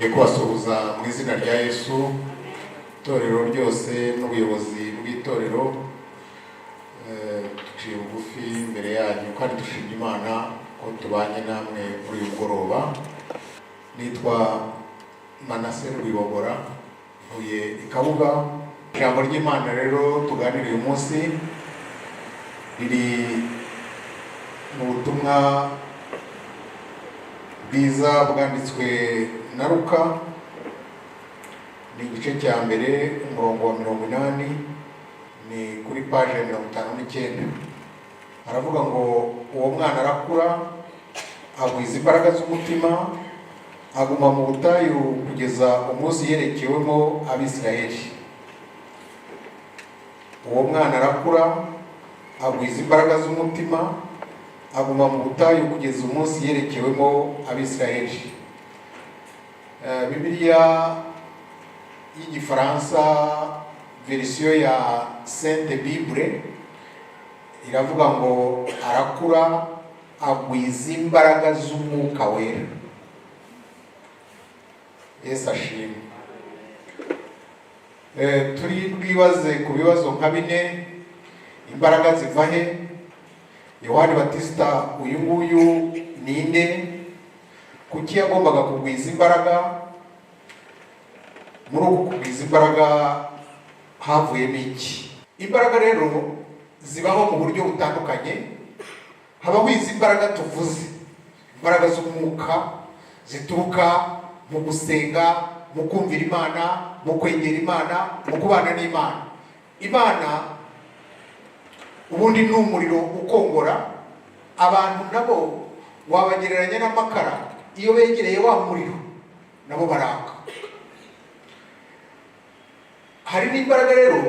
kubasuhuza mu izina rya Yesu, itorero ryose n'ubuyobozi bw'itorero duciye bugufi imbere yanyu kandi dushimye Imana ko tubanye namwe muri uyu mugoroba. Nitwa Manasse RWIBOGORA, ntuye i Kabuga. Ijambo ry'Imana rero tuganiriye uyu munsi riri mu butumwa bwiza bwanditswe na LUKA, ni igice cya mbere umurongo wa 80, ni kuri page ya 59. Aravuga ngo uwo mwana arakura, agwiza imbaraga z'umutima, aguma mu butayu kugeza umunsi yerekewemo Abisirayeli. Uwo mwana arakura, agwiza imbaraga z'umutima, aguma mu butayu kugeza umunsi yerekewemo Abisirayeli. Bibiliya y'igifaransa verisiyo ya Sainte Bible iravuga ngo arakura, agwiza imbaraga z'umwuka wera. Yesu ashimwe. Turi bwibaze ku bibazo nka bine. Imbaraga ziva he? Yohani Batista uyu nguyu ninde? Kuki yagombaga kugwiza imbaraga? Muri uku kugwiza imbaraga havuyemo iki? Imbaraga rero zibaho mu buryo butandukanye. Habaho izi imbaraga tuvuze, imbaraga z'umwuka zituruka mu gusenga, mu kumvira Imana, mu kwegera Imana, mu kubana n'Imana. Imana ubundi ni umuriro ukongora. Abantu nabo wabagereranya n'amakara, iyo begereye wa muriro nabo baraka. Hari n'imbaraga rero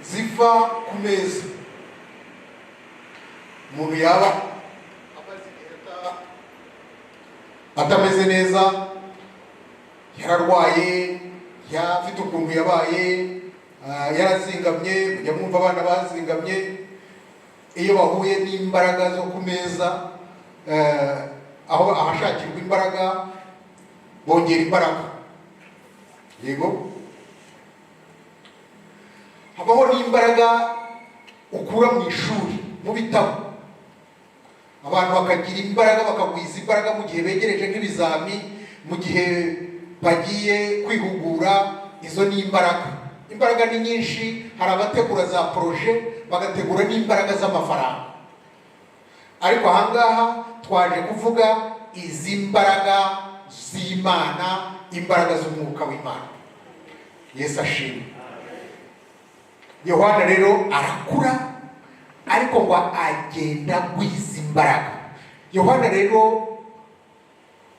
ziva ku meza. Umuntu yaba atameze neza, yararwaye, yafite ukuntu yabaye, yarazingamye, mujya mwumva abana bazingamye. Iyo bahuye n'imbaraga zo ku meza, aho ahashakirwa imbaraga bongera imbaraga. Yego. Habaho n'imbaraga ukura mu ishuri, mu bitabo. Abantu bakagira imbaraga, bakagwiza imbaraga mu gihe begereje nk'ibizami, mu gihe bagiye kwihugura. Izo ni imbaraga. Imbaraga ni nyinshi. Hari abategura za proje, bagategura n'imbaraga z'amafaranga. Ariko ahangaha twaje kuvuga izi mbaraga z'Imana, imbaraga z'umwuka w'Imana. Yesu ashimwe. Yohana rero arakura, ariko ngo agenda agwiza imbaraga. Yohana rero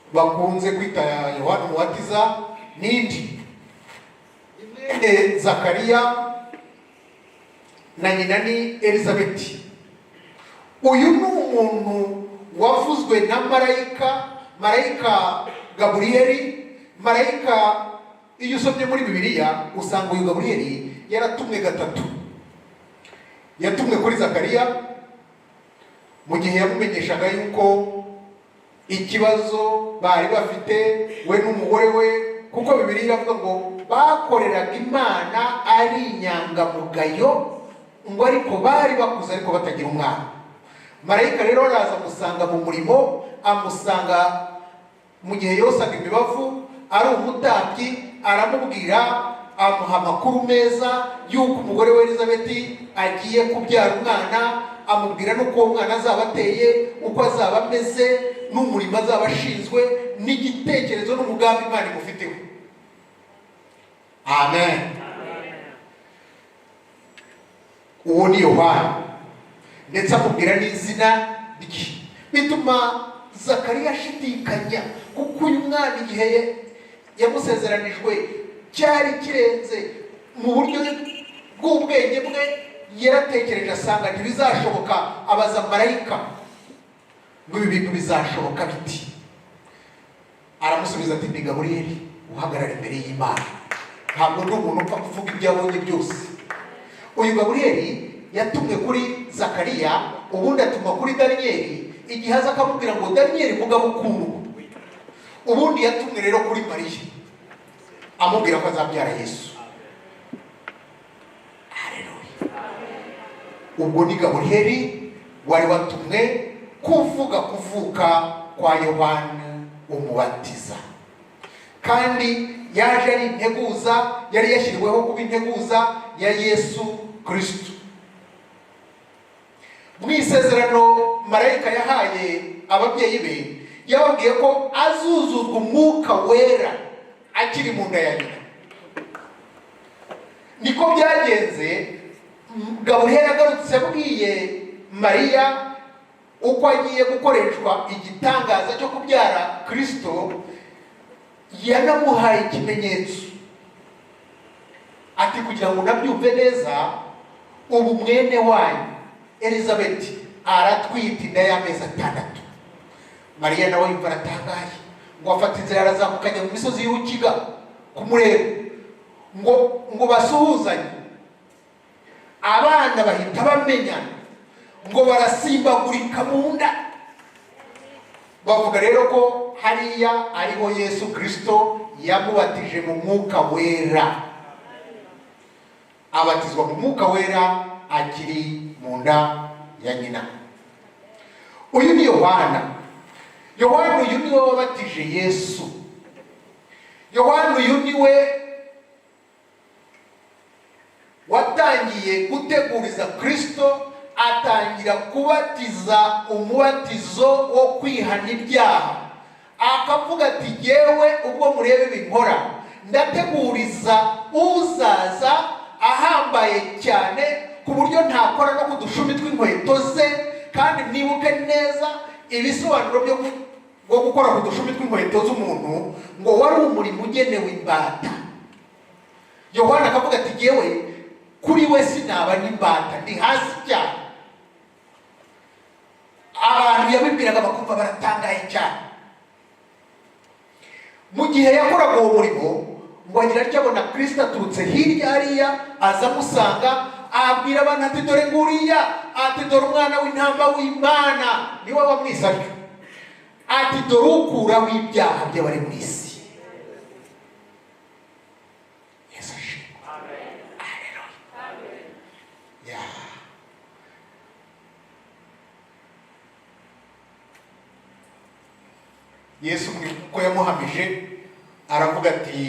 bakunze kwita Yohana Umubatiza n'indi mwene Zakariya na nyina ni Elizabeti. Uyu ni umuntu wavuzwe na marayika Gaburiyeli. Marayika, iyo usomye muri Bibiliya usanga uyu Gaburiyeli yaratumwe gatatu. Yatumwe kuri Zakariya mu gihe yamumenyeshaga yuko ikibazo bari bafite we n'umugore we, kuko Bibiliya iravuga ngo bakoreraga Imana ari inyangamugayo, ngo ariko bari bakuze ariko batagira umwana. Marayika rero araza amusanga mu murimo, amusanga mu gihe yosaga imibavu, ari umutambyi. Aramubwira, amuha amakuru meza yuko umugore we Elizabeti agiye kubyara umwana. Amubwira n'uko uwo mwana azaba ateye, uko azaba ameze, n'umurimo azaba ashinzwe, n'igitekerezo n'umugambi Imana imufiteho. Amen. Uwo ni Yohana, ndetse amubwira n'izina rye. Bituma Zakariya ashidikanya, kuko uyu mwana igihe yamusezeranijwe cyari kirenze mu buryo bw'ubwenge bwe. Yaratekereje asanga ntibizashoboka. Abaza marayika ngo ibi bintu bizashoboka biti? Aramusubiza ati, ni Gaburiyeli uhagarara imbere y'Imana. Ntabwo ndi umuntu upfa kuvuga ibyo abonye byose. Uyu Gaburiyeli yatumwe kuri Zakariya, ubundi atuma kuri Daniyeli. Igihe aza akamubwira ngo Daniyeli mugabo ukundwa, ubundi yatumwe rero kuri Mariya amubwira ko azabyara Yesu. Haleluya. Ubwo ni Gaburiyeli wari watumwe kuvuga kuvuka kwa Yohana umubatiza, kandi yaje ari integuza, yari yashyiriweho kuba integuza ya Yesu Kristo. Mu isezerano marayika yahaye ababyeyi be yababwiye ko azuzuzwa umwuka wera akiri mu nda ya nyina. Niko byagenze. Gaburiyeli agarutse abwiye Mariya uko agiye gukoreshwa igitangaza cyo kubyara Kristo, yanamuhaye ikimenyetso ati kugira ngo nabyumve neza, ubu mwene wanyu Elizabeth aratwite inda y'amezi 6. Mariya nawe yumva aratangaye, ngo afata inzira arazamukanya mu misozi y'Ukiga kumureba, ngo basuhuzanye. Abana bahita bamenyana, ngo barasimbagurika mu nda. Bavuga rero ko hariya ariho Yesu Kristo yamubatije mu mwuka wera, abatizwa mu mwuka wera akiri mu nda ya nyina. Uyu ni Yohana. Yohana uyu ni we wabatije Yesu. Yohana uyu ni we watangiye guteguriza Kristo, atangira kubatiza umubatizo wo kwihana ibyaha. Akavuga ati yewe ubwo murebe binkora, ndateguriza uzaza ahambaye cyane ku buryo ntakora no kudushumi tw'inkweto ze. Kandi mwibuke neza ibisobanuro byo gukora ku dushumi tw'inkweto z'umuntu, ngo wari umurimo ugenewe imbata. Yohana akavuga ati yewe kuri we sinaba n'imbata, ndi hasi cyane. Abantu yabibwiraga bakumva baratangaye cyane. Mu gihe yakoraga uwo murimo, ngo agira atyo abona Kristo aturutse hirya hariya, aza amusanga, abwira abantu ati dore nguriya, ati dore umwana w'intama w'Imana, niwe wamwisabye, ati dore ukuraho ibyaha by'abari mu isi. Yesu ashimwe. Haleluya. Yesu ko yamuhamije aravuga ati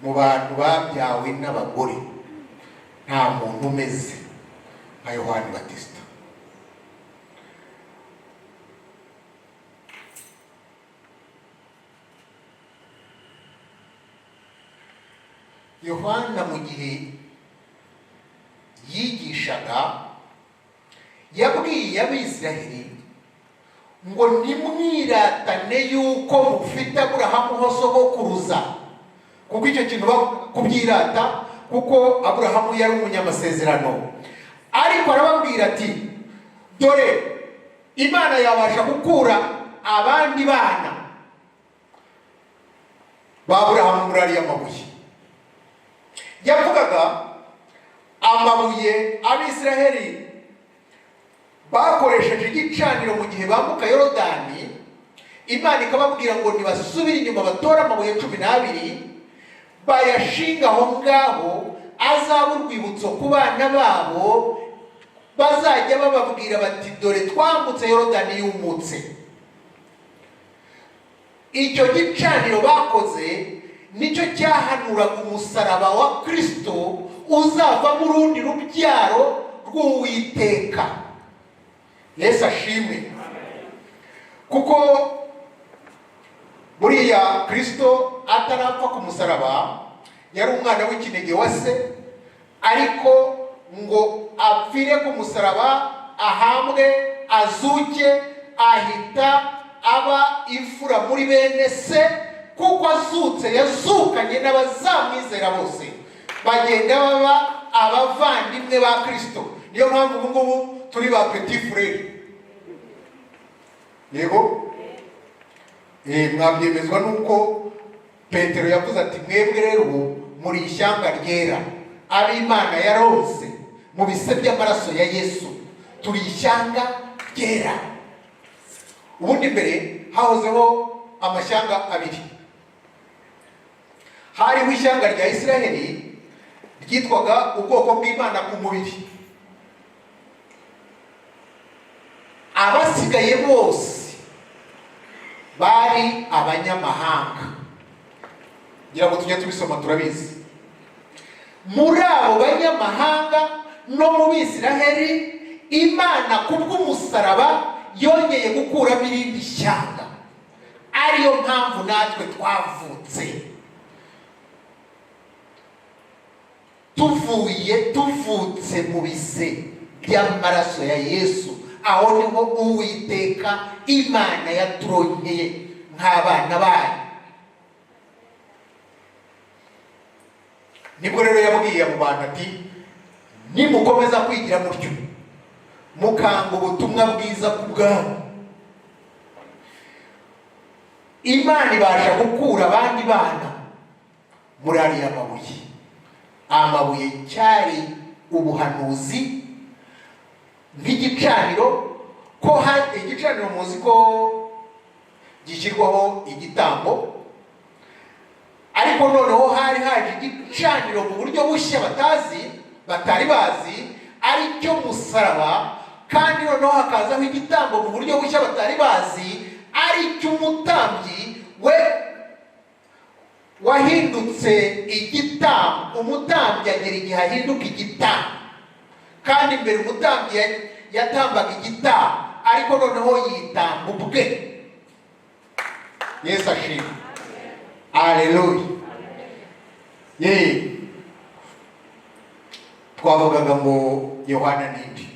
mu bantu babyawe n'abagore nta muntu umeze nka Yohana Batista. Yohana mu gihe yigishaga yabwiye Abisiraheli ngo nimwiratane yuko mufite Aburahamu ho sogokuruza, kuko icyo kintu kubyirata, kuko Aburahamu yari umunyamasezerano. Ariko arababwira ati dore Imana yabasha gukura abandi bana ba Aburahamu muri ariya mabuye. Yavugaga amabuye Abisiraheli bakoresheje igicaniro mu gihe bambuka Yorodani. Imana ikababwira ngo nibasubire inyuma batore amabuye 12 bayashinga aho ngaho, azaba urwibutso ku bana babo, bazajya bababwira bati dore twambutse Yorodani yumutse. Icyo gicaniro bakoze nicyo cyahanuraga umusaraba wa Kristo uzava mu rundi rubyaro rw'Uwiteka. Yesu ashimwe. Kuko buriya Kristo atarapfa ku musaraba yari umwana w'ikinege wa se, ariko ngo apfire ku musaraba, ahambwe, azuke, ahita aba imfura muri bene se, kuko azutse yazukanye n'abazamwizera bose, bagenda baba abavandimwe ba Kristo. Niyo mpamvu ubu ngubu turi ba petit frere. Yego mwabyemezwa nuko Petero yavuze ati mwebwe rero muri ishyanga ryera, ab'Imana yarose mu bise by'amaraso ya Yesu, turi ishyanga ryera. Ubundi mbere hahozeho amashyanga abiri. Hariho ishyanga rya Isiraheli ryitwaga ubwoko bw'Imana ku mubiri. Abasigaye bose bari abanyamahanga. Ngira ngo tujye tubisoma turabizi. Muri abo banyamahanga no mu Bisiraheli, Imana kubw'umusaraba yongeye gukuramo irindi shyanga, ariyo mpamvu natwe twavutse. Tuvutse mu bise by'amaraso ya Yesu, aho niho Uwiteka Imana yaturonkeye nk'abana bayo. Nibwo rero yabwiye abo bantu ati, nimukomeza kwigira mutyo mukanga ubutumwa bwiza ku bwanyu, Imana ibasha gukura abandi bana muri ariya mabuye. Amabuye cyari ubuhanuzi nk'igicaniro, ko hari igicaniro muzi ko gishyirwaho igitambo, ariko noneho hari haje igicaniro mu buryo bushya batari bazi, ari cyo musaraba. Kandi noneho hakazaho igitambo mu buryo bushya batari bazi, ari cyo umutambyi we wahindutse igitambo. Umutambyi agera igihe ahinduka igitambo, kandi mbere umutambyi yatambaga igitambo, ariko noneho yitamba ubwe. Yesu ashimwe. Haleluya. Twavugaga ngo Yohana nindi.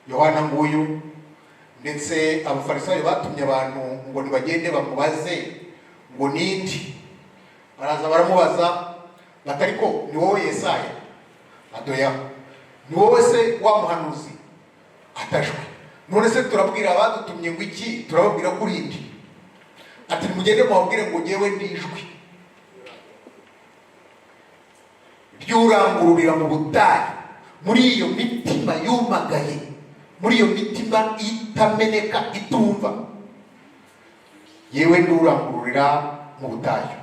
Yohana nguyu, ndetse abafarisayo batumye abantu ngo nibagende bamubaze ngo nindi. Baraza baramubaza batariko, ni wowe Yesaya? Adoya. Ni wowe se wa muhanuzi? Atashwe. None se turabwira abadutumye ngo iki? Turababwira kuri indi. Ati mugende mubabwire ngo ngewe ndijwi ryurangururira mu butayu, muri iyo mitima yumagaye, muri iyo mitima itameneka itumva, yewe ndurangururira mu butayu.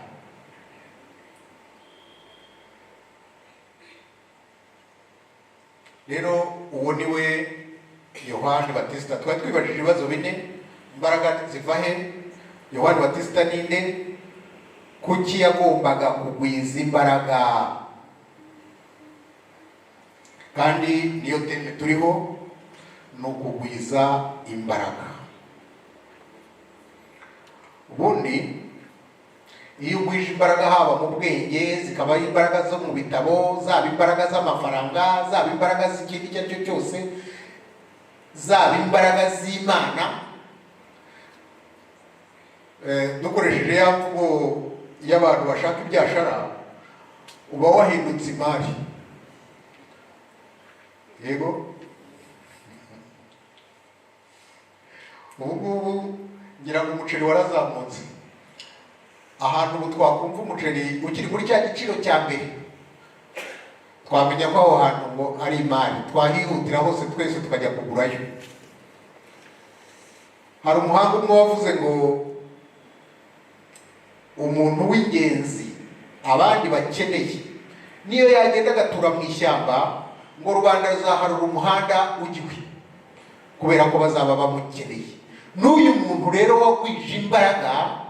Rero uwo niwe Yohana Batista. Twari twibajije ibibazo bine: imbaraga zivahe? Yohana Batista ninde? Kuki yagombaga kugwiza imbaraga? Kandi niyo teme turiho, no kugwiza imbaraga. Ubundi iyo ugwije imbaraga haba mu bwenge, zikaba imbaraga zo mu bitabo, zaba imbaraga z'amafaranga, zaba imbaraga z'ikindi icyo ari cyo cyose, zaba imbaraga z'Imana, dukoresheje ya mvugo y'abantu bashaka ibyashara, uba wahindutse imari. Yego, ubu ngira ngo umuceri warazamutse. Ahantu ubu twakumva umuceri ukiri kuri cya giciro cya mbere, twamenya ko aho hantu ngo ari imari, twahihutira hose twese tukajya kugurayo. Hari umuhanga umwe wavuze ngo umuntu w'ingenzi abandi bakeneye niyo yagenda agatura mu ishyamba, ngo rubanda ruzaharura umuhanda ujyiwe, kubera ko bazaba bamukeneye. N'uyu muntu rero wagwije imbaraga,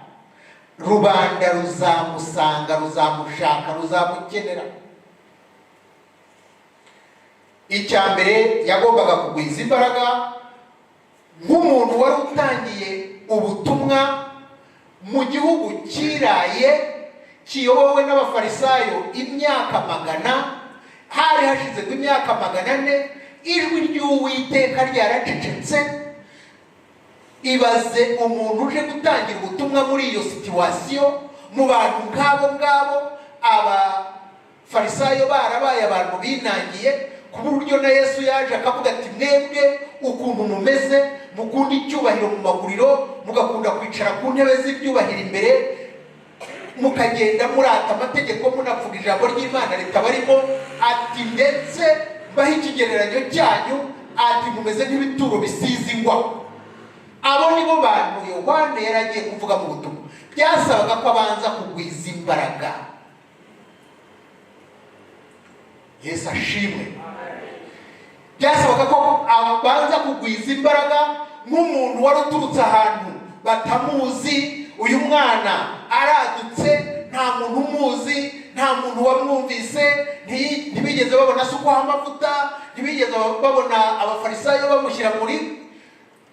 rubanda ruzamusanga, ruzamushaka, ruzamukenera. Icya mbere yagombaga kugwiza imbaraga nk'umuntu wari utangiye ubutumwa mu gihugu kiraye kiyobowe n'abafarisayo imyaka 100. Hari hashize imyaka 400 ijwi ry'Uwiteka ryaracecetse. Ibaze umuntu uje gutangira ubutumwa muri iyo situation, mu bantu ngabo abafarisayo barabaye abantu binangiye, ku buryo na Yesu yaje akavuga ati mwebwe ukuntu mumeze, mukunda icyubahiro mu maguriro, mugakunda kwicara ku ntebe z'ibyubahiro imbere, mukagenda murata amategeko, munavuga ijambo ry'Imana ritabarimo. Ati ndetse baho ikigereranyo cyanyu, ati mumeze nk'ibituro bisize ingwa. abo nibo bantu Yohana yaragiye kuvuga mu butumwa. Byasabaga ko abanza kugwiza imbaraga. Yesu ashimwe. Byasabaga ko abanza kugwiza imbaraga nk'umuntu wari uturutse ahantu batamuzi. Uyu mwana aradutse, nta muntu umuzi, nta muntu wamwumvise, ntibigeze babona sukuha amavuta, ntibigeze babona abafarisayo bamushyira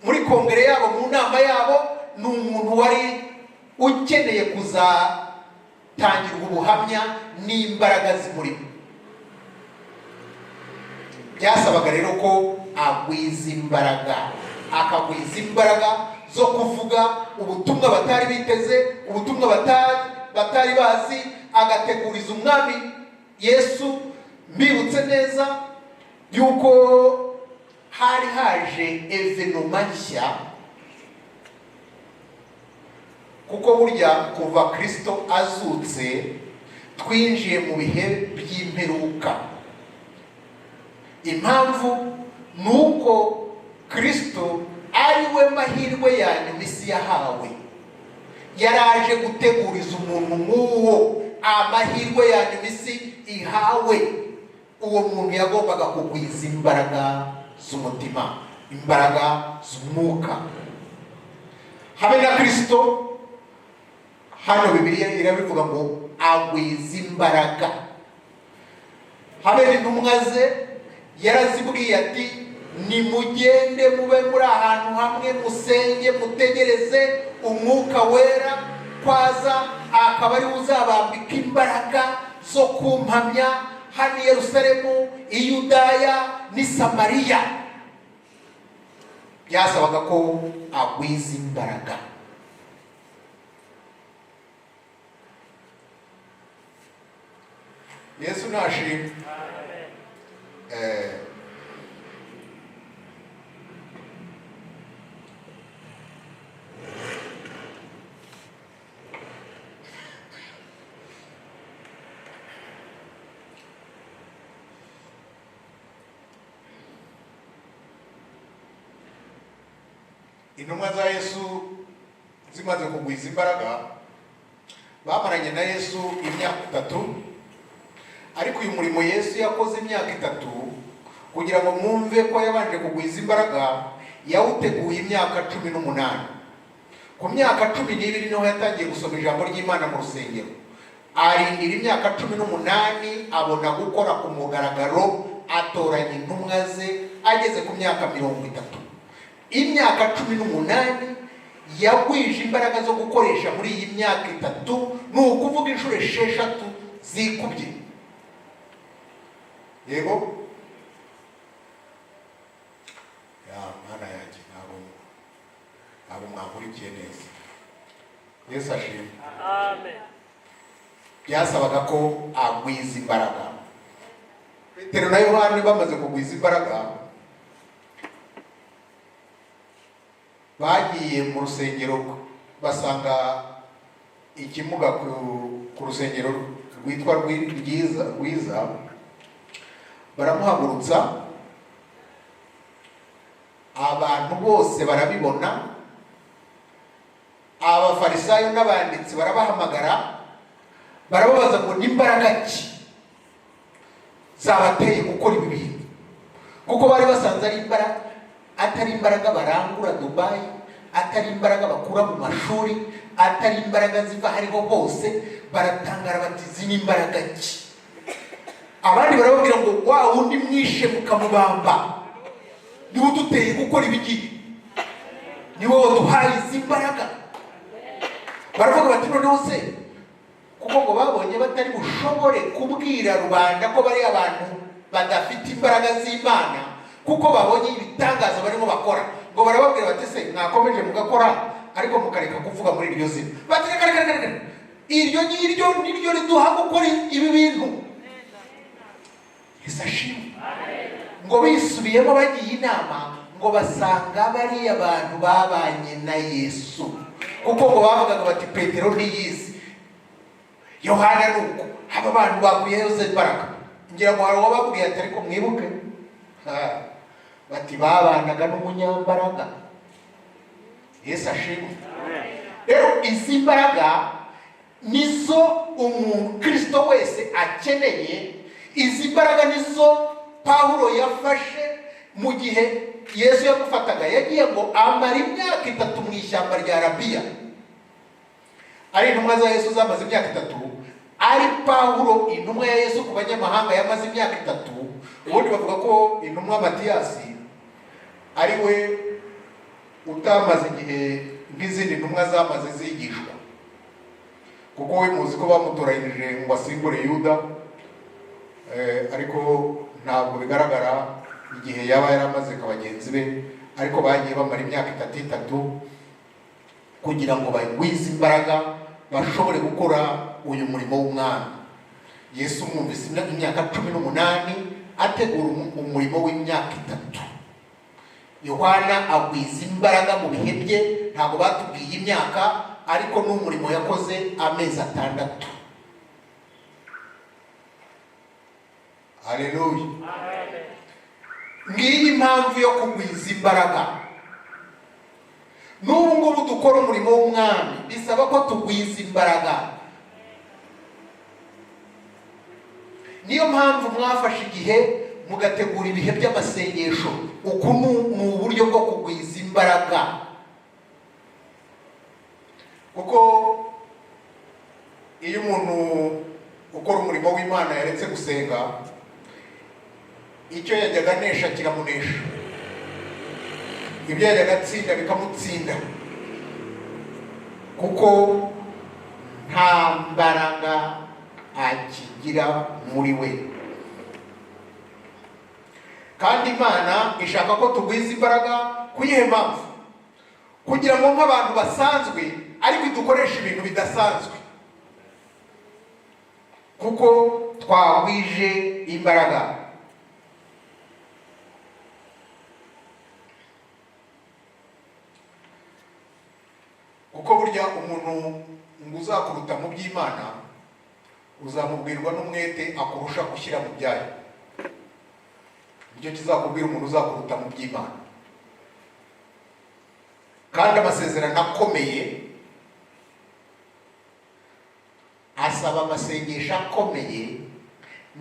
muri kongere yabo, mu nama yabo. Ni umuntu wari ukeneye kuzatangirwa ubuhamya n'imbaraga zimurimo. Byasabaga rero ko agwiza imbaraga, akagwiza imbaraga zo kuvuga ubutumwa batari biteze, ubutumwa batari bazi, agateguriza umwami Yesu. Mbibutse neza yuko hari haje evenoma nshya, kuko burya kuva Kristo azutse twinjiye mu bihe by'imperuka. Impamvu nuko Kristo ari we mahirwe ya nyuma isi yahawe. Yaraje guteguriza umuntu nk'uwo amahirwe ya nyuma isi ihawe. Uwo muntu yagombaga kugwiza imbaraga z'umutima, imbaraga z'umwuka. Habe na Kristo, hano Bibiliya irabivuga ngo agwiza imbaraga. Habe n'intumwa ze yarazibwiye ati, nimugende mube muri ahantu hamwe, musenge, mutegereze umwuka wera kwaza, akaba ari uzabambika imbaraga zo kumpamya hano i Yerusalemu, i Yudaya n'i Samariya. Byasabaga ko agwiza imbaraga. Yesu nashimwe. Intumwa za Yesu zimaze kugwiza imbaraga, bamaranye na Yesu imyaka 3. Ariko uyu murimo Yesu yakoze imyaka 3, kugira ngo mwumve ko yabanje kugwiza imbaraga, yawuteguye imyaka 18. Ku myaka 12 niho yatangiye gusoma ijambo ry'Imana mu rusengero. Arindira imyaka 18 abona gukora ku mugaragaro, atoranya intumwa ze. Ageze ku myaka 30, imyaka 18 yagwije imbaraga zo gukoresha muri iyi myaka 3, ni ukuvuga inshuro 6 zikubye. Yego ya mana yanjye, ntabwo mwakurikiye neza. Yesu ashimwe. Amen. Byasabaga ko agwiza imbaraga. Petero na Yohana bamaze kugwiza imbaraga, bagiye mu rusengero basanga ikimuga ku rusengero rwitwa RWIBOGORA. Baramuhagurutsa, abantu bose barabibona. Abafarisayo n'abanditsi barabahamagara, barababaza ngo n'imbaraga ki zabateye gukora ibi bintu, kuko bari basanze ari imbaraga, atari imbaraga barangura Dubai, atari imbaraga bakura mu mashuri, atari imbaraga ziva hariho hose. Baratangara bati zini imbaraga ki? Abandi barababwira ngo wa wundi mwishe mukamubamba niwe uduteye gukora ibiki, niwe waduhaye izi imbaraga. Baravuga bati noneho se, kuko ngo babonye batari bushobore kubwira rubanda ko bari abantu badafite imbaraga z'Imana, kuko babonye ibitangaza barimo bakora, ngo barababwira bati se mwakomeje mugakora ariko mukareka kuvuga muri iryo zina. Bati reka iryo niryo riduha gukora ibi bintu. Yesu ashimwe. Ngo bisubiyemo bagiye inama, ngo basanga bari abantu babanye na Yesu, kuko ngo bavugaga bati Petero ntiyizi, Yohana nuko, aba abantu bakuyeho imbaraga. Ngira ngo hari uwababwiye ati ariko mwibuke bati babanaga n'umunyambaraga. Yesu ashimwe. Rero izi mbaraga nizo umukristo wese akeneye. Izi mbaraga nizo Pawulo yafashe mu gihe Yesu yamufataga. Yagiye ngo amara imyaka 3 mu ishyamba rya Arabiya. Ari intumwa za Yesu zamaze imyaka 3. Ari Pawulo intumwa ya Yesu ku banyamahanga yamaze imyaka 3. Ubundi bavuga ko intumwa Matiyasi ari we utamaze igihe nk'izindi ntumwa zamaze zigishwa, kuko we muzi ko bamutoranyije ngo asimbure Yuda, ariko ntabwo bigaragara igihe yaba yaramaze kabagenzi be, ariko bagiye bamara imyaka 3 kugira ngo bagwize imbaraga bashobore gukora uyu murimo w'umwami. Yesu mwumvise imyaka 18 ategura umurimo w'imyaka 3. Yohana agwiza imbaraga mu bihe bye, ntabwo batubwiye imyaka, ariko n'umurimo yakoze amezi 6. Haleluya. Ngiyi impamvu yo kugwiza imbaraga. N'ubu ngubu dukora umurimo w'umwami bisaba ko tugwiza imbaraga. Niyo mpamvu mwafashe igihe mugategura ibihe by'amasengesho. Uku ni uburyo bwo kugwiza imbaraga, kuko iyo umuntu ukora umurimo w'Imana yaretse gusenga, icyo yajyaga anesha kiramunesha, ibyo yajyaga atsinda bikamutsinda, kuko nta mbaraga akigira muri we. Kandi Imana ishaka ko tugwiza imbaraga. Kuyihe mpamvu? Kugira ngo nk'abantu basanzwe ariko dukoresha ibintu bidasanzwe, kuko twagwije imbaraga. Kuko burya umuntu ngo uzakuruta mu by'Imana uzamubwirwa n'umwete akurusha gushyira mu byayo. Nicyo kizakubwira umuntu uzakuruta mu by'Imana. Kandi amasezerano akomeye asaba amasengesho akomeye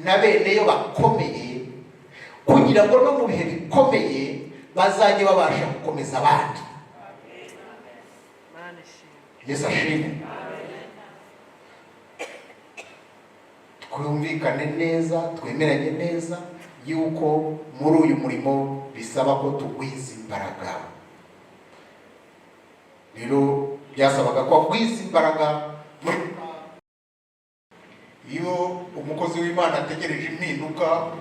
na bene yo bakomeye, kugira ngo no mu bihe bikomeye bazajye babasha gukomeza abandi. Yesu ashimwe. Twumvikane neza, twemeranye neza yuko muri uyu murimo bisaba ko tugwiza imbaraga. Rero byasabaga ko agwiza imbaraga. Iyo umukozi w'Imana ategereje impinduka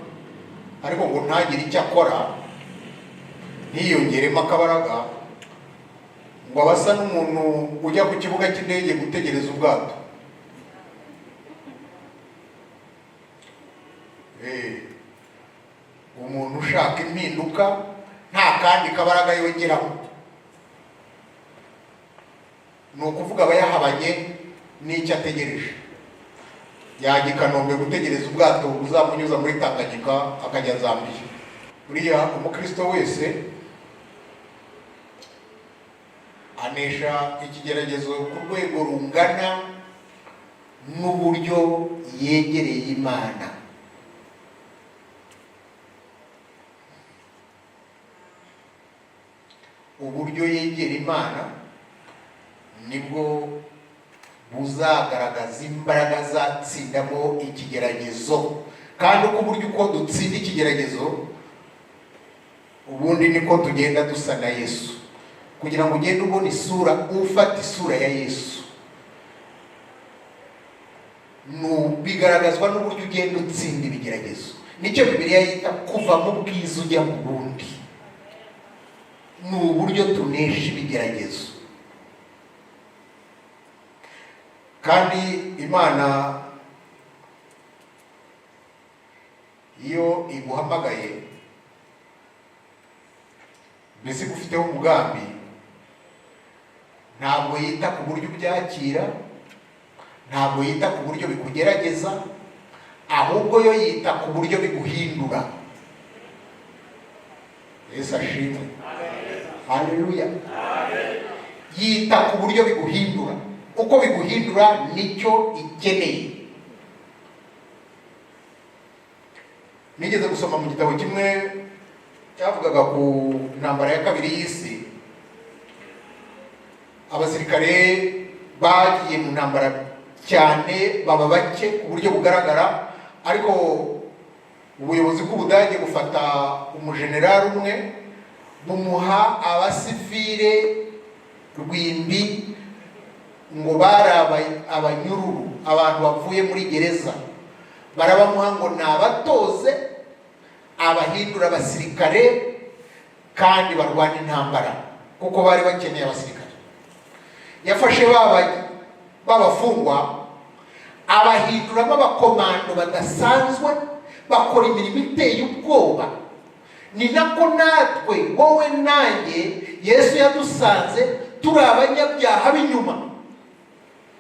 ariko ngo ntagire icyo akora, ntiyongeremo akabaraga, ngo abasa n'umuntu ujya ku kibuga cy'indege gutegereza ubwato. Umuntu ushaka impinduka nta kandi kabaraga yongeraho, ni ukuvuga aba yahabanye n'icyo ategereje. Yajya i Kanombe gutegereza ubwato buzamunyuza muri Tanganyika akajya Zambia. Buriya umukristo wese anesha ikigeragezo ku rwego rungana n'uburyo yegereye Imana. Uburyo yegera Imana nibwo buzagaragaza imbaraga zatsindamo ikigeragezo. Kandi uko uburyo uko dutsinda ikigeragezo, ubundi niko tugenda dusa na Yesu, kugira ngo ugende ubona isura, ufata isura ya Yesu. Bigaragazwa n'uburyo ugenda utsinda ibigeragezo. Nicyo Bibiliya yita kuva mu bwiza ujya mu bundi. Ni uburyo tunesha ibigeragezo. Kandi Imana iyo iguhamagaye, mbese gufiteho umugambi, ntabwo yita ku buryo ubyakira, ntabwo yita ku buryo bikugerageza, ahubwo yo yita ku buryo biguhindura. Yesu ashimwe. Haleluya. yita ku buryo biguhindura. Uko biguhindura nicyo ikeneye. Nigeze gusoma mu gitabo kimwe cyavugaga ku ntambara ya kabiri y'isi. Abasirikare bagiye mu ntambara cyane, baba bake ku buryo bugaragara, ariko ubuyobozi bw'Ubudage bufata umujenerali umwe bumuha abasivile rwimbi ngo bari abanyururu, abantu bavuye muri gereza, barabamuha ngo nabatoze abahindura abasirikare kandi barwana intambara, kuko bari bakeneye abasirikare. Yafashe babafungwa abahinduramo abakomando badasanzwe, bakora imirimo iteye ubwoba. Ni nako natwe wowe nanjye Yesu yadusanze turi abanyabyaha b'inyuma,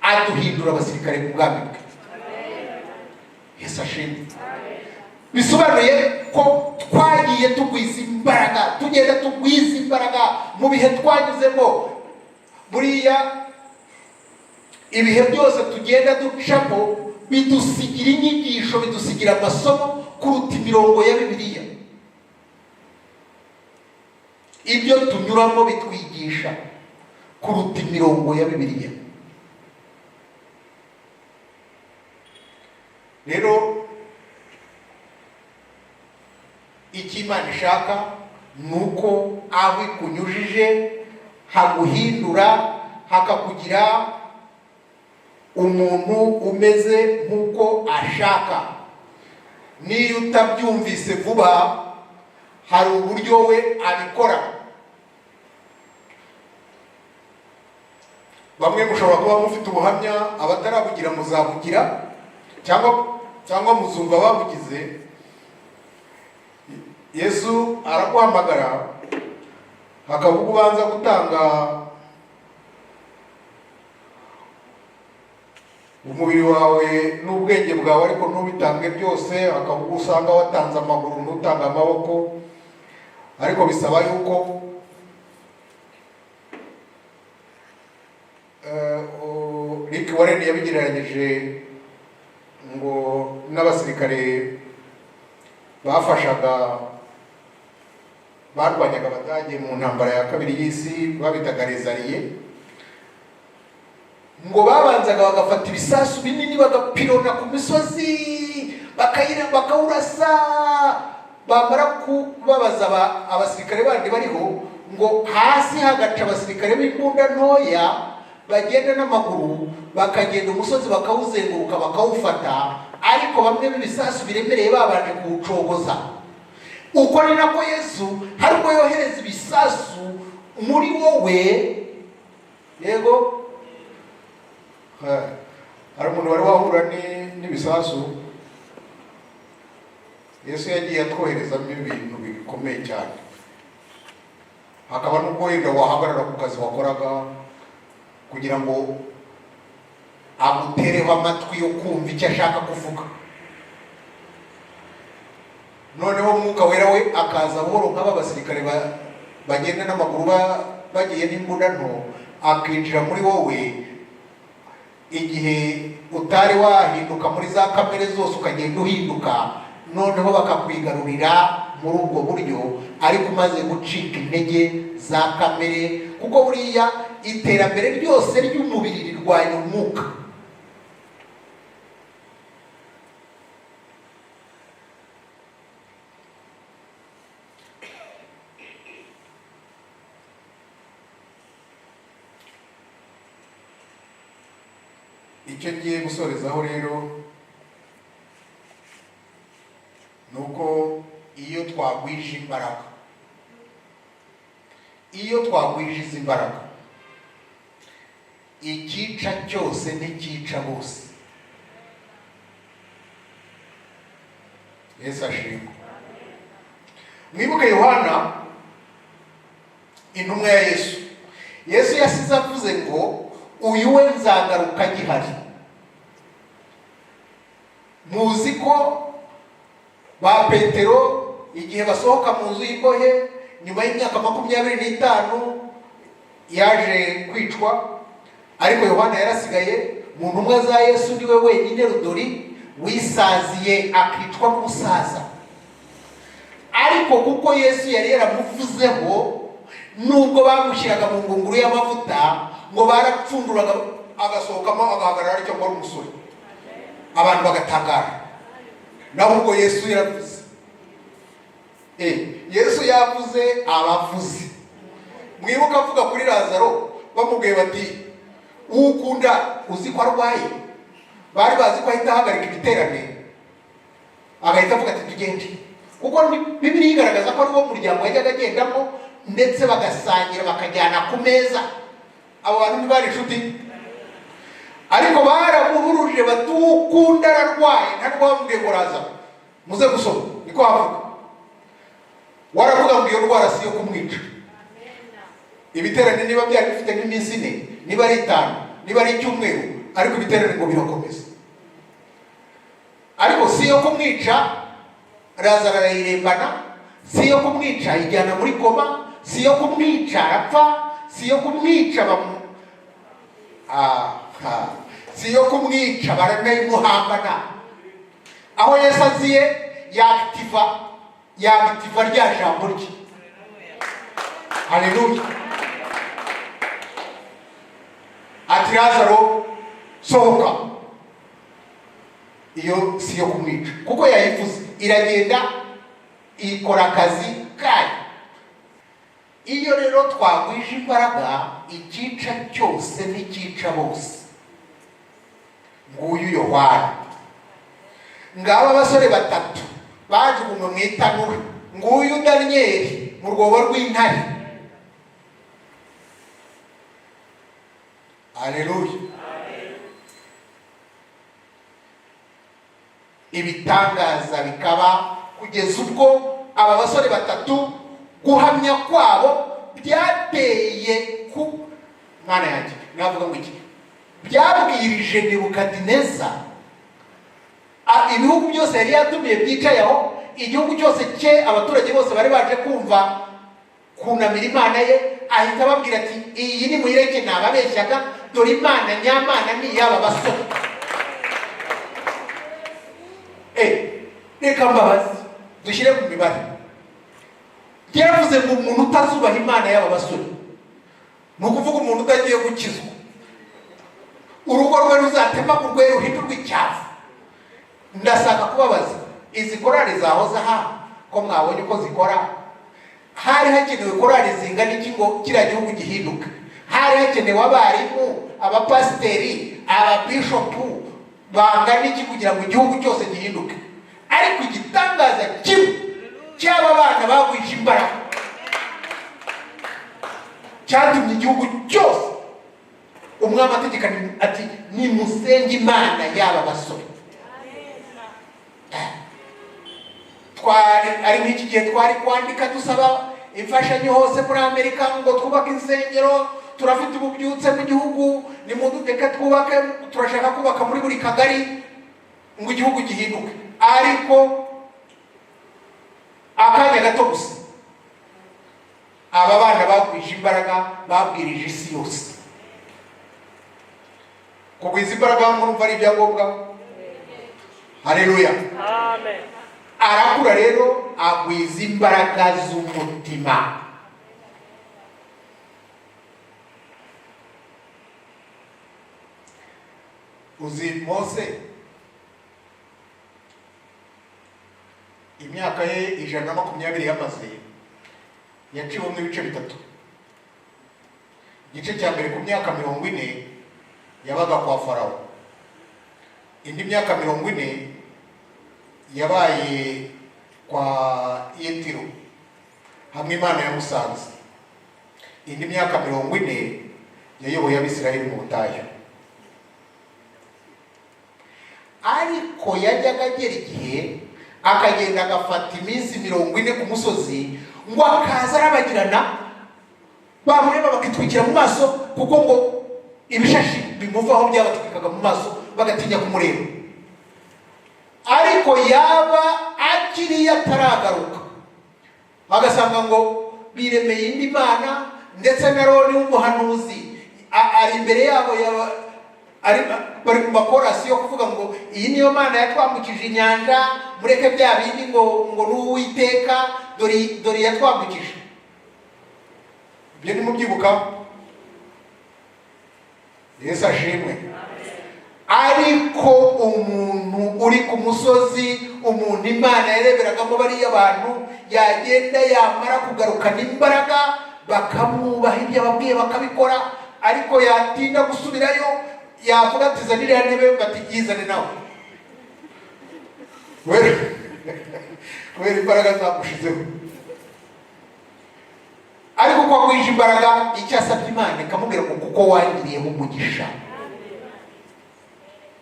aduhindura abasirikare mu bwami bwe. Yesu ashimwe. Bisobanuye ko twagiye tugwiza imbaraga, tugenda tugwiza imbaraga mu bihe twanyuzemo. Buriya ibihe byose tugenda ducamo bidusigira inyigisho, bidusigira amasomo kuruta imirongo ya Bibiliya. Ibyo tunyuramo bitwigisha kuruta imirongo ya Bibiliya. Rero icyo Imana ishaka nuko aho ikunyujije haguhindura, hakakugira umuntu umeze nk'uko ashaka. Niyo utabyumvise vuba, hari uburyo we abikora. Bamwe mushobora kuba mufite ubuhamya, abatarabugira muzabugira, cyangwa muzumva babugize. Yesu araguhamagara, hakavuga ubanza gutanga umubiri wawe n'ubwenge bwawe, ariko ntubitange byose. Hakavuga usanga watanze amaguru ntutanga amaboko, ariko bisaba yuko Rick Warren yabigereranyije ngo n'abasirikare bafashaga barwanyaga Abadage mu ntambara ya kabiri y'isi, babitaga rezariye, ngo babanzaga bagafata ibisasu binini bagapirona ku misozi bakawurasa, bamara kubabaza abasirikare bandi bariho, ngo hasi hagaca abasirikare b'imbunda ntoya bagenda n'amaguru, bakagenda umusozi bakawuzenguruka bakawufata, ariko bamwe b'ibisasu biremereye babanje kuwucogoza. Uko ni nako Yesu hari ubwo yohereza ibisasu muri wowe. Yego, hari umuntu wari wahura n'ibisasu, Yesu yagiye atwoherezamo ibintu bikomeye cyane. Hakaba n'ubwo wenda wahagarara ku kazi wakoraga kugira ngo amutereho amatwi yo kumva icyo ashaka kuvuga. Noneho Umwuka Wera we akaza buhoro nk'aba basirikare bagenda n'amaguru bagiye n'imbunda nto, akinjira muri wowe igihe utari wahinduka muri za kamere zose, ukagenda uhinduka, noneho bakakwigarurira muri ubwo buryo, ariko umaze gucika intege za kamere, kuko buriya iterambere ryose ry'umubiri rirwanya umwuka. Icyo ngiye gusorezaho rero nuko iyo twagwije imbaraga, izi imbaraga, ikica cyose ntikica bose. Yesu ashimwe. Mwibuke Yohana intumwa ya Yesu. Yesu yasize avuze ngo uyu we nzagaruka gihari. Muzi ko ba Petero igihe basohoka mu nzu y'imbohe nyuma y'imyaka 25 yaje kwicwa, ariko Yohana yarasigaye mu ntumwa za Yesu, niwe wenyine rudori wisaziye akicwa n'umusaza. Ariko kuko Yesu yari yaramuvuzeho, nubwo bamushyiraga mu ngunguru y'amavuta ngo barapfunduraga agasohokamo agahagarara cyangwa ari umusore, abantu bagatangara. Naho ubwo Yesu yaravuze, Yesu yavuze abavuze. Mwibuka avuga kuri Lazaro, bamubwiye bati ukunda uzi ko arwaye, bari bazi ko ahita ahagarika ibiterane, agahita avuga ati tugende, kuko Bibiliya igaragaza ko ari wo muryango yajyaga agendamo, ndetse bagasangira bakajyana ku meza. Abo bantu ntibari inshuti, ariko baramuhuruje bati ukunda ararwaye, ntabwo bamubwiye ngo raza muze gusoma, niko havuga. Waravuga ngo iyo ndwara si yo kumwica. Ibiterane niba byari bifite nk'iminsi 4, niba ari 5, niba ari icyumweru, ariko ibiterane ngo birakomeza. Ariko si yo kumwica, Lazaro arayirembana, si yo kumwica ijyana muri koma, si yo kumwica arapfa, si yo kumwica si yo kumwica baranayimuhambana. Aho Yesu aziye yakitiva rya jambo rye. Haleluya. Ati Lazaro sohoka. Iyo si yo kumwica, kuko yayivuze, iragenda ikora akazi kayo. Iyo rero twagwije imbaraga, ikica cyose n'ikica bose. Nguyu Yohana, ngaba abasore 3 bajugunywe mu itanura, nguyu Daniyeli mu rwobo rw'intare. Haleluya. Ibitangaza bikaba kugeza ubwo aba basore 3 guhamya kwabo byateye ku Mana yanjye, navuga ngo iki, byabwirije Nebukadineza. Ibihugu byose yari yatumiye byicayeho, igihugu cyose cye, abaturage bose bari baje kumva kunamira Imana ye, ahita ababwira ati iyi ni muyireke nababeshyaga, dore Imana nyamana ni yaba basore. Reka mbabazi dushyire mu mibare. Yaravuze ngo umuntu utazubaha Imana yaba basore, ni ukuvuga umuntu utagiye gukizwa, urugo rwe ruzatemagurwe ruhindurwe icyavu. Ndashaka kubabaza, izi korali zahoze aha ko mwabonye uko zikora, hari hakenewe korali zingana iki ngo kiriya gihugu gihinduka? Hari hakenewe abarimu, abapasiteri, ababishopu bangana iki kugira ngo igihugu cyose gihinduke? Ariko igitangaza kimwe cy'aba bana bagwije imbaraga cyatumye igihugu cyose umwami ategeka ati nimusenge Imana y'aba basore. Ari nk'iki gihe twari kwandika dusaba imfashanyo hose muri Amerika ngo twubake insengero, turafite ububyutse mu gihugu, nimuduteka twubake, turashaka kubaka muri buri kagari ngo igihugu gihinduke. Ariko akanya gato gusa aba bana bagwije imbaraga, babwirije isi yose. Kugwiza imbaraga murumva ari ibyangombwa. Haleluya. Amen. Arakura rero agwiza imbaraga z'umutima. Uzi Mose imyaka ye 120 yamaze, yaciwe mu bice 3. Igice cya mbere ku myaka 40 yabaga kwa Farawo, indi myaka 40 yabaye kwa Yetiro hamwe Imana yamusanze, indi myaka 40 yayoboye Abisirayeli mu butayu. Ariko yajyaga agera igihe akagenda agafata iminsi 40 ku musozi, ngo akaza arabagirana, bamureba bakitwikira mu maso, kuko ngo ibishashi bimuvaho byabatwikaga mu maso bagatinya kumureba. Ariko yaba akiri yataragaruka, bagasanga ngo biremeye indi Mana, ndetse na Aroni w'umuhanuzi ari imbere yabo bari mu makorasi yo kuvuga ngo iyi niyo Mana yatwambukije inyanja, mureke bya bindi ngo n'Uwiteka dore yatwambukije. Ibyo ni mubyibuka? Yesu ashimwe. Ariko umuntu uri ku musozi, umuntu Imana yareberagamo bariya abantu, yagenda yamara kugarukana imbaraga bakamwubaha, ibyo ababwiye bakabikora, ariko yatinda gusubirayo yavuga ati zanire ya ntebe, bati yizane nawe kubera imbaraga zamushizeho. Ariko uko agwije imbaraga, icyo asabye Imana ikamubwira ngo kuko wangiriyeho umugisha,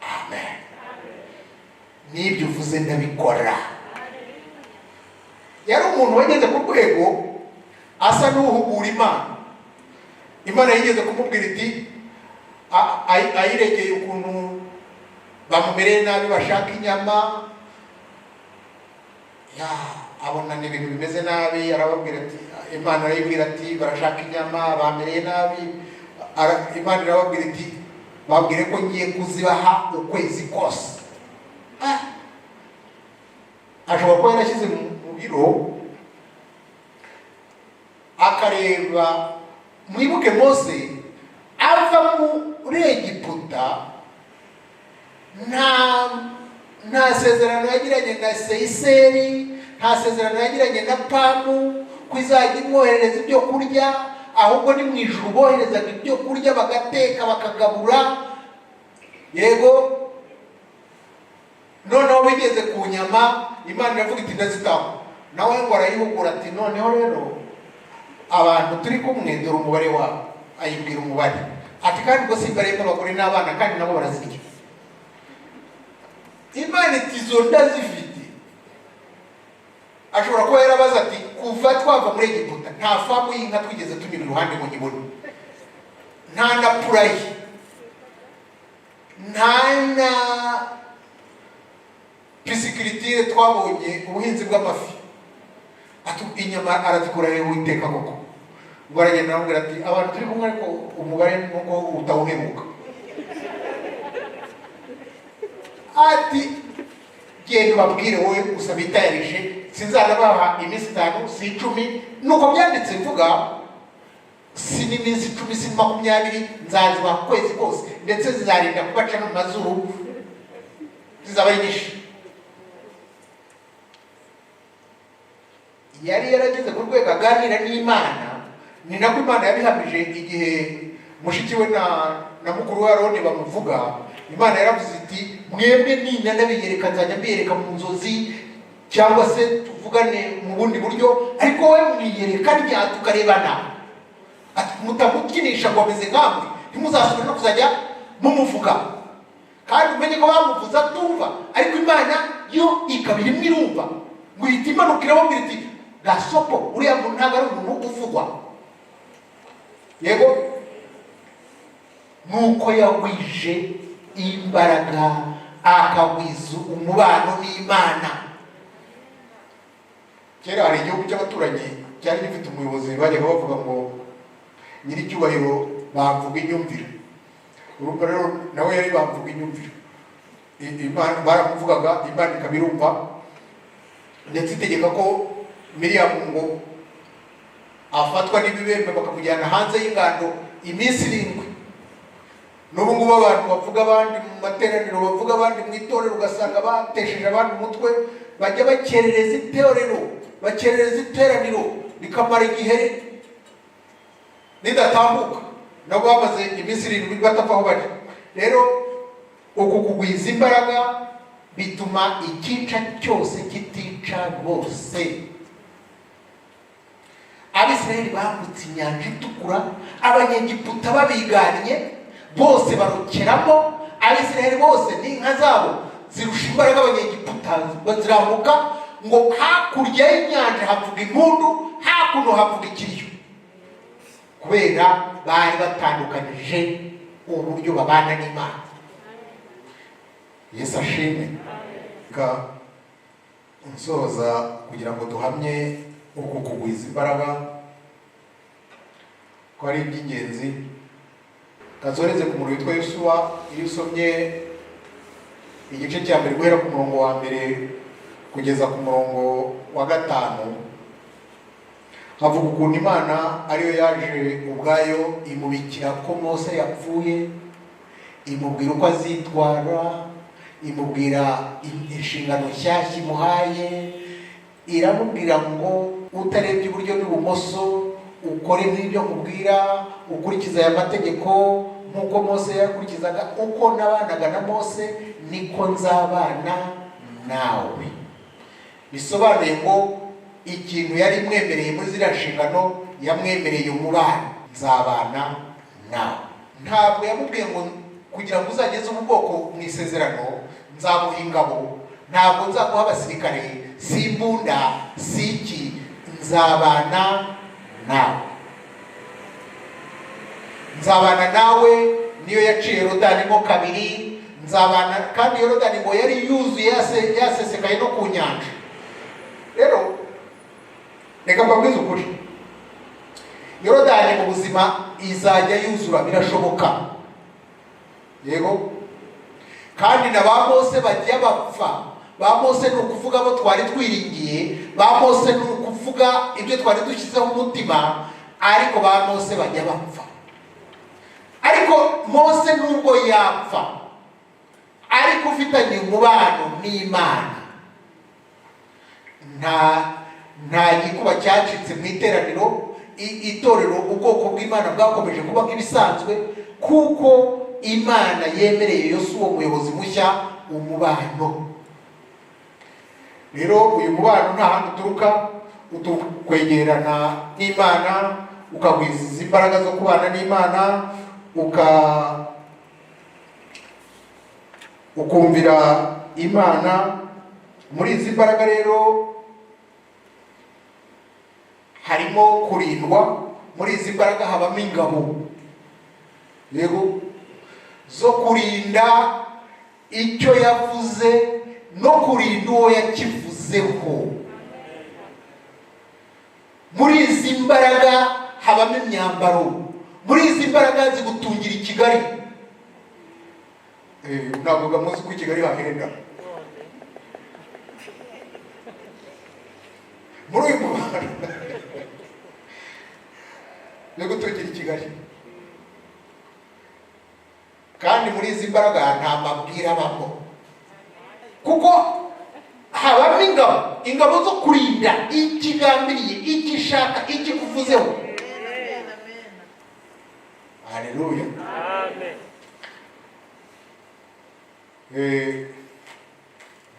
amen, n'ibyo uvuze ndabikora. Yari umuntu wageze ku rwego asa n'uhugura Imana yigeze kumubwira iti ayiregeye ukuntu bamumereye nabi, bashaka inyama, abona n'ibintu bimeze nabi, arababwira ati, Imana arayibwira ati barashaka inyama, bamereye nabi. Imana irababwira iti babwire ko ngiye kuzibaha ukwezi kose. Ashobora kuba yarashyize mu biro akareba. Mwibuke Mose ava muri Egiputa, nta sezerano yagiranye na Seyiseri, nta sezerano yagiranye na Pamu ko izajya imwoherereza ibyo kurya, ahubwo ni mu ijuru boherezaga ibyo kurya, bagateka bakagabura. Yego, noneho bigeze ku nyama, Imana iravuga iti ndazitaho. Nawe ngo arayihugura ati noneho rero abantu turi kumwe dore umubare wabo, ayibwira umubare ati kandi ubwo simbareba abagore n'abana kandi nabo barazirya. Imana iti izo ndazifite. Ashobora kuba yarabaza ati kuva twava muri Egiputa nta famu y'inka twigeze tunyura iruhande ngo nyibone, nta na purayi, nta na pisciculture twabonye, ubuhinzi bw'amafi. Ati inyama arazikura rero Uwiteka koko. Ngo aragenda aramubwira ati abantu turi kumwe ariko umubare nuko utawuhemuka. Ati genda ubabwire wowe gusa bitayarishe, sinzanabaha iminsi 5 si 10, nuko byanditse mvuga si n'iminsi 10 si 20, nzaziba kwezi kose, ndetse zizarinda kubaca no mazuru, zizaba nyinshi. Yari yarageze ku rwego aganira n'Imana, ni nako Imana yabihamije igihe mushiki we na mukuru wa Aroni bamuvuga. Imana yaravuze iti mwebwe ninanabiyereka nzajya mbiyereka mu nzozi cyangwa se tuvugane mu bundi buryo, ariko we mwiyereka rya tukarebana. Ati mutamukinisha ngo ameze nkamwe, ntimuzasubira no kuzajya mumuvuga, kandi umenye ko bamuvuza tumva, ariko Imana yo ikabiri mwirumva. Ngo ihita imanukira bamubwira iti gasopo uriya muntu ntabwo ari umuntu uvugwa. Yego, nuko yagwije imbaraga akagwiza umubano n'Imana. Kera hari igihugu cy'abaturanyi cyari gifite umuyobozi bajyaga bavuga ngo nyiricyubahiro bamvuga inyumvire. Urumva rero nawe yari bamvuga inyumvire. Imana baramuvugaga, Imana ikabirumva, ndetse itegeka ko Miriyamu ngo afatwa n'ibibembe bakamujyana hanze y'ingando iminsi 7. N'ubu ngubu abantu bavuga abandi mu materaniro, bavuga abandi mu itorero, ugasanga batesheje abandi umutwe, bajya bakerereza itorero, bakerereza iteraniro rikamara igihe nidatambuka, nabo bamaze iminsi 7 batapfa aho bari. Rero uku kugwiza imbaraga bituma ikica cyose kitica bose. Abisirayeli bambutse inyanja itukura, abanyegiputa babiganye bose barukeramo. Abisirayeli bose n'inka zabo zirusha imbaraga abanyegiputa, bazirambuka ngo hakurya y'inyanja havuga impundu, hakuno havuga ikiriyo, kubera bari batandukanije uburyo babana n'Imana. Yesu ashimwe. Nsoza kugira ngo duhamye uku kugwiza imbaraga. ko ari iby'ingenzi. Kazoreze ku muntu witwa Yosuwa, iyo usomye igice cya mbere guhera ku murongo wa mbere kugeza ku murongo wa 5, havuga ukuntu Imana ariyo yaje ubwayo imubikira ko Mose yapfuye, imubwira uko azitwara, imubwira inshingano nshyashya imuhaye, iramubwira ngo utarebye iburyo n'ibumoso ukore nk'ibyo nkubwira, ukurikiza aya mategeko nk'uko Mose yakurikizaga, uko nabanaga na Mose niko nzabana nawe. Bisobanuye ngo ikintu yari imwemereye muri ziriya nshingano, yamwemereye umubano, nzabana nawe. Ntabwo yamubwiye ngo kugira ngo uzageze ubu bwoko mu isezerano nzaguha ingabo, ntabwo nzaguha abasirikare, si imbunda, si iki, nzabana nawe. Nzabana nawe niyo yaciye Yorodani mo kabiri, nzabana kandi Yorodani ngo yari yuzuye yasesekaye no ku nyanja. Rero reka mbabwize ukuri, Yorodani mu buzima izajya yuzura, birashoboka, yego. Kandi na ba Mose bajya bapfa. Ba Mose ni ukuvuga abo twari twiringiye, ba Mose ni ukuvuga ibyo twari dushyizeho umutima, ariko ba Mose bajya bapfa. Ariko Mose nubwo yapfa, ariko ufitanye umubano n'Imana, nta gikuba cyacitse mu iteraniro. Itorero ubwoko bw'Imana bwakomeje kuba nk'ibisanzwe, kuko Imana yemereye Yosuwa umuyobozi mushya umubano. Rero uyu mubano nta handi uturuka, kwegerana n'Imana, ukagwiza imbaraga zo kubana n'Imana, ukumvira Imana. Muri izi mbaraga rero harimo kurindwa, muri izi mbaraga habamo ingabo, yego, zo kurinda icyo yavuze no kurinda uwo yakivuzeho. Muri izi mbaraga habamo imyambaro, muri izi mbaraga zigutungira i Kigali. Navuga muzi ko i Kigali hahenda. Muri uyu mubano ni gutungira i Kigali. Kandi muri izi mbaraga nta mabwira abamo, kuko habamo ingabo zo kurinda ikigambiriye, ikishaka, ikikuvuzeho. Haleluya, amen.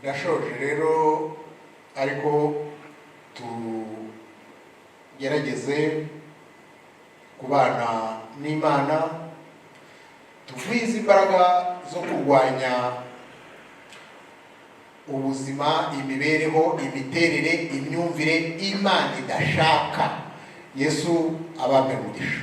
Ndashoje rero, ariko tugerageze kubana n'Imana, tugwize imbaraga zo kurwanya ubuzima, imibereho, imiterere, imyumvire Imana idashaka. Yesu abampe umugisha.